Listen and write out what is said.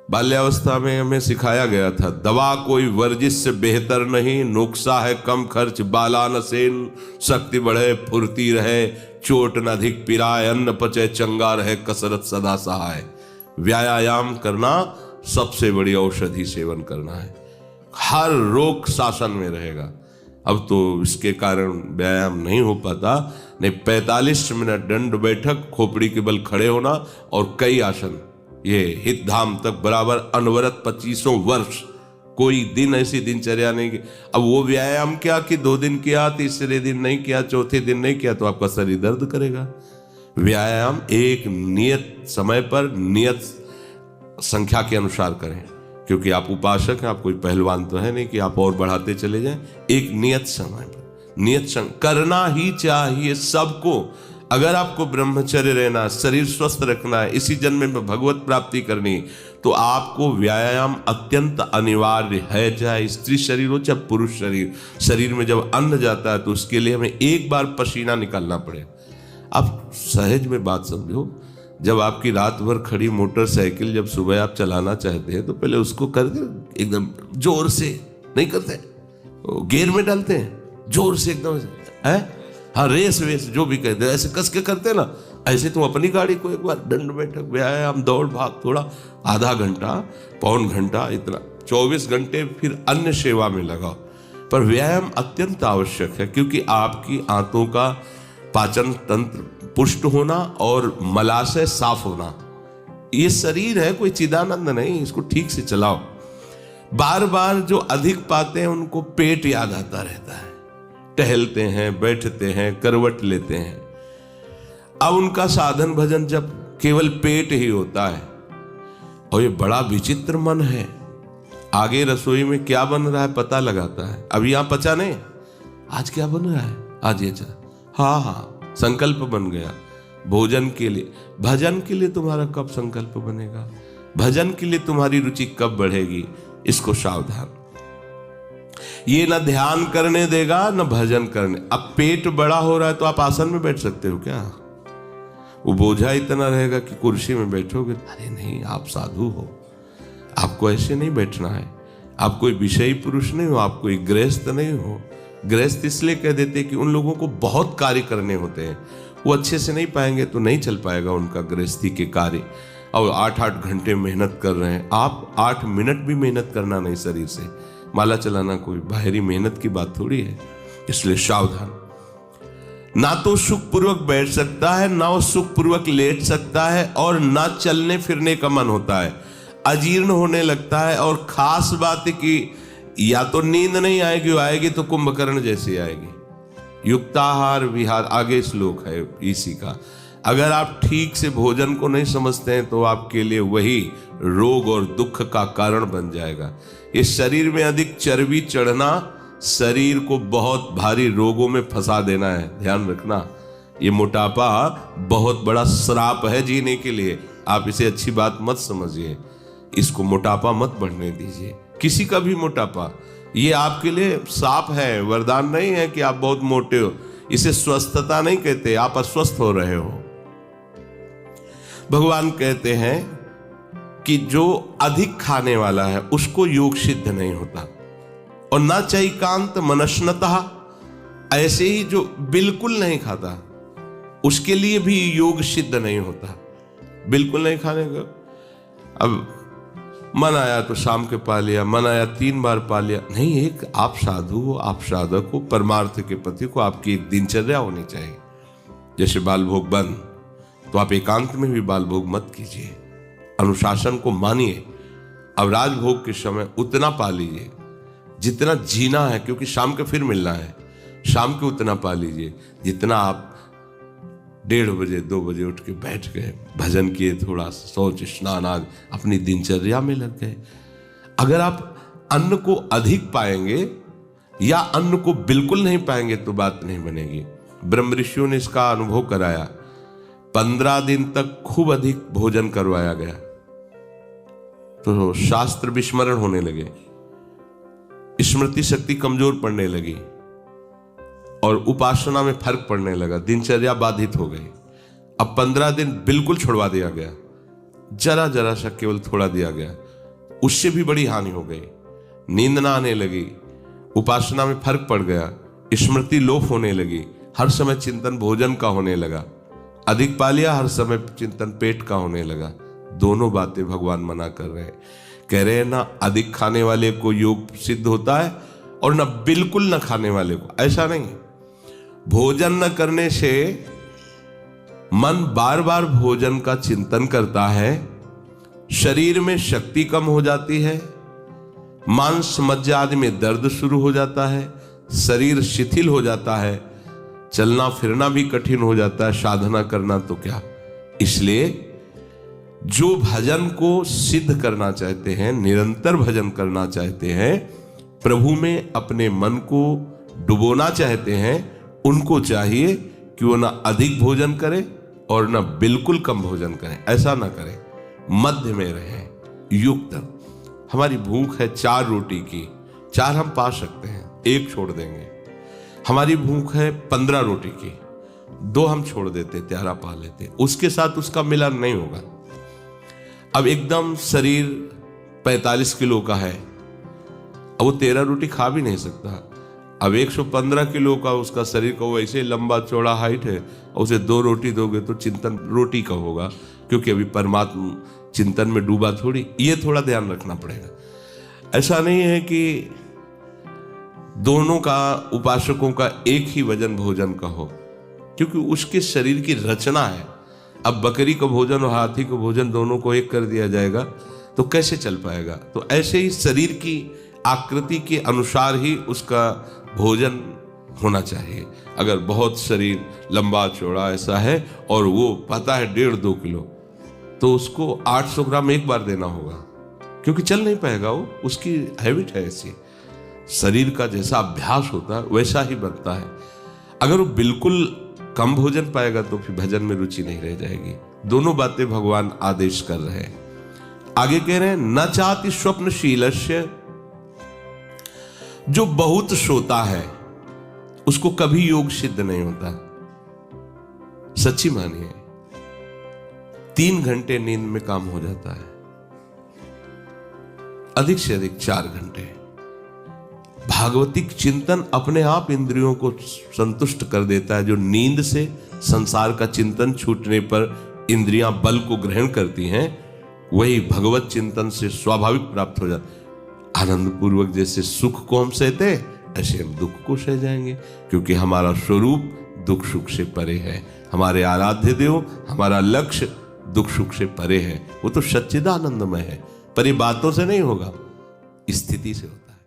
बाल्यावस्था में हमें सिखाया गया था, दवा कोई वर्जिश से बेहतर नहीं, नुक्सा है कम खर्च बाला न सेन, शक्ति बढ़े फुर्ती रहे, चोट न अधिक पिराए, अन्न पचे चंगा रहे, कसरत सदा सहाय। व्यायाम करना सबसे बड़ी औषधि सेवन करना है, हर रोग शासन में रहेगा। अब तो इसके कारण व्यायाम नहीं हो पाता, नहीं 45 मिनट दंड बैठक, खोपड़ी के बल खड़े होना और कई आसन, ये हित धाम तक बराबर अनवरत 25 वर्ष, कोई दिन ऐसी दिनचर्या नहीं की। अब वो व्यायाम क्या कि 2 दिन किया, तीसरे दिन नहीं किया, चौथे दिन नहीं किया तो आपका शरीर दर्द करेगा। व्यायाम एक नियत समय पर नियत संख्या के अनुसार करें, क्योंकि आप उपासक हैं, आप कोई पहलवान तो है नहीं कि आप और बढ़ाते चले जाएं। एक नियत समय पर नियत करना ही चाहिए सबको। अगर आपको ब्रह्मचर्य रहना, शरीर स्वस्थ रखना है, इसी जन्म में भगवत प्राप्ति करनी, तो आपको व्यायाम अत्यंत अनिवार्य है। चाहे स्त्री शरीर हो चाहे पुरुष शरीर, शरीर में जब अन्न जाता है तो उसके लिए हमें एक बार पसीना निकालना पड़े। आप सहज में बात समझो, जब आपकी रात भर खड़ी मोटरसाइकिल जब सुबह आप चलाना चाहते हैं तो पहले उसको करके एकदम जोर से नहीं करते, गियर में डालते हैं जोर से एकदम है, हाँ रेस वेस जो भी कहते हैं ऐसे कस के करते हैं ना, ऐसे तुम अपनी गाड़ी को एक बार दंड बैठक व्यायाम दौड़ भाग थोड़ा आधा घंटा पौन घंटा इतना 24 घंटे फिर अन्य सेवा में लगाओ। पर व्यायाम अत्यंत आवश्यक है, क्योंकि आपकी आंतों का पाचन तंत्र पुष्ट होना और मलाशय साफ होना, ये शरीर है कोई चिदानंद नहीं, इसको ठीक से चलाओ। बार बार जो अधिक पाते हैं उनको पेट याद आता रहता है, टहलते हैं बैठते हैं करवट लेते हैं। अब उनका साधन भजन जब केवल पेट ही होता है, और ये बड़ा विचित्र मन है, आगे रसोई में क्या बन रहा है पता लगाता है। अब यहां पचा नहीं, आज क्या बन रहा है, आज ये हाँ संकल्प बन गया भोजन के लिए। भजन के लिए तुम्हारा कब संकल्प बनेगा, भजन के लिए तुम्हारी रुचि कब बढ़ेगी, इसको सावधान। ये न ध्यान करने देगा न भजन करने। अब पेट बड़ा हो रहा है तो आप आसन में बैठ सकते हो क्या, वो बोझा इतना रहेगा कि कुर्सी में बैठोगे, अरे नहीं, आप साधु हो, आपको ऐसे नहीं बैठना है। आप कोई विषयी पुरुष नहीं हो, आप कोई गृहस्थ नहीं हो। गृहस्थ इसलिए कह देते कि उन लोगों को बहुत कार्य करने होते हैं, वो अच्छे से नहीं पाएंगे तो नहीं चल पाएगा उनका गृहस्थी के कार्य। और 8-8 घंटे मेहनत कर रहे हैं, आप 8 मिनट भी मेहनत करना नहीं शरीर से, माला चलाना कोई बाहरी मेहनत की बात थोड़ी है। इसलिए सावधान, ना तो सुख पूर्वक बैठ सकता है, ना वो सुख पूर्वक लेट सकता है, और ना चलने फिरने का मन होता है, अजीर्ण होने लगता है। और खास बात है कि या तो नींद नहीं आएगी, आएगी तो कुंभकर्ण जैसी आएगी। युक्ताहार विहार, आगे श्लोक है इसी का। अगर आप ठीक से भोजन को नहीं समझते हैं तो आपके लिए वही रोग और दुख का कारण बन जाएगा। इस शरीर में अधिक चर्बी चढ़ना शरीर को बहुत भारी रोगों में फंसा देना है, ध्यान रखना। ये मोटापा बहुत बड़ा श्राप है जीने के लिए, आप इसे अच्छी बात मत समझिए, इसको मोटापा मत बढ़ने दीजिए, किसी का भी मोटापा। ये आपके लिए शाप है, वरदान नहीं है कि आप बहुत मोटे हो। इसे स्वस्थता नहीं कहते, आप अस्वस्थ हो रहे हो। भगवान कहते हैं कि जो अधिक खाने वाला है उसको योग सिद्ध नहीं होता, और ना चैकांत मनस्नतः, ऐसे ही जो बिल्कुल नहीं खाता उसके लिए भी योग सिद्ध नहीं होता। बिल्कुल नहीं खाने का, अब मन आया तो शाम के पा लिया, मन आया 3 बार पा लिया, नहीं। एक आप साधु हो, आप साधक हो, परमार्थ के पति को आपकी एक दिनचर्या होनी चाहिए। जैसे बाल भोग बंद, तो आप एकांत में भी बाल भोग मत कीजिए, अनुशासन को मानिए। अब राजभोग के समय उतना पा लीजिए जितना जीना है, क्योंकि शाम के फिर मिलना है, शाम के उतना पा लीजिए जितना आप 1:30 बजे 2 बजे उठ के बैठ गए, भजन किए, थोड़ा शौच स्नान आज अपनी दिनचर्या में लग गए। अगर आप अन्न को अधिक पाएंगे या अन्न को बिल्कुल नहीं पाएंगे तो बात नहीं बनेगी। ब्रह्म ऋषियों ने इसका अनुभव कराया। 15 दिन तक खूब अधिक भोजन करवाया गया तो शास्त्र विस्मरण होने लगे, स्मृति शक्ति कमजोर पड़ने लगी और उपासना में फर्क पड़ने लगा, दिनचर्या बाधित हो गई। अब 15 दिन बिल्कुल छुड़वा दिया गया, जरा जरा सा केवल थोड़ा दिया गया। उससे भी बड़ी हानि हो गई। नींद ना आने लगी, उपासना में फर्क पड़ गया, स्मृति लोप होने लगी, हर समय चिंतन भोजन का होने लगा, अधिक पा लिया, हर समय चिंतन पेट का होने लगा। दोनों बातें भगवान मना कर रहे हैं। कह रहे हैं ना अधिक खाने वाले को योग सिद्ध होता है और ना बिल्कुल न खाने वाले को, ऐसा नहीं। भोजन न करने से मन बार बार भोजन का चिंतन करता है, शरीर में शक्ति कम हो जाती है, मांस मज्जा आदि में दर्द शुरू हो जाता है, शरीर शिथिल हो जाता है, चलना फिरना भी कठिन हो जाता है, साधना करना तो क्या। इसलिए जो भजन को सिद्ध करना चाहते हैं, निरंतर भजन करना चाहते हैं, प्रभु में अपने मन को डुबोना चाहते हैं, उनको चाहिए कि वो ना अधिक भोजन करें और ना बिल्कुल कम भोजन करें। ऐसा ना करें, मध्य में रहें, युक्त। हमारी भूख है 4 रोटी की, 4 हम पा सकते हैं, 1 छोड़ देंगे। हमारी भूख है 15 रोटी की, 2 हम छोड़ देते, 13 पा लेते, उसके साथ उसका मिलन नहीं होगा। अब एकदम शरीर 45 किलो का है, अब वो 13 रोटी खा भी नहीं सकता। अब 115 किलो का उसका शरीर का वैसे लंबा चौड़ा हाइट है, और उसे 2 रोटी दोगे तो चिंतन रोटी का होगा, क्योंकि अभी परमात्मा चिंतन में डूबा थोड़ी। ये थोड़ा ध्यान रखना पड़ेगा। ऐसा नहीं है कि दोनों का, उपासकों का एक ही वजन भोजन का हो, क्योंकि उसके शरीर की रचना है। अब बकरी को भोजन और हाथी को भोजन दोनों को एक कर दिया जाएगा तो कैसे चल पाएगा। तो ऐसे ही शरीर की आकृति के अनुसार ही उसका भोजन होना चाहिए। अगर बहुत शरीर लंबा चौड़ा ऐसा है और वो पता है 1.5-2 किलो, तो उसको 800 ग्राम एक बार देना होगा, क्योंकि चल नहीं पाएगा, वो उसकी हैबिट है ऐसी। शरीर का जैसा अभ्यास होता है वैसा ही बनता है। अगर वो बिल्कुल कम भोजन पाएगा तो फिर भजन में रुचि नहीं रह जाएगी। दोनों बातें भगवान आदेश कर रहे हैं। आगे कह रहे हैं न चाति स्वप्नशीलस्य, जो बहुत सोता है उसको कभी योग सिद्ध नहीं होता। सच्ची मानिए, 3 घंटे नींद में काम हो जाता है, अधिक से अधिक 4 घंटे। भागवतिक चिंतन अपने आप इंद्रियों को संतुष्ट कर देता है। जो नींद से संसार का चिंतन छूटने पर इंद्रियां बल को ग्रहण करती हैं, वही भगवत चिंतन से स्वाभाविक प्राप्त हो जाता। आनंद पूर्वक जैसे सुख को हम सहते, ऐसे हम दुख को सह जाएंगे, क्योंकि हमारा स्वरूप दुख सुख से परे है। हमारे आराध्य देव, हमारा लक्ष्य दुख सुख से परे है। वो तो सच्चिदानंदमय है, पर ये बातों से नहीं होगा, स्थिति से होता है।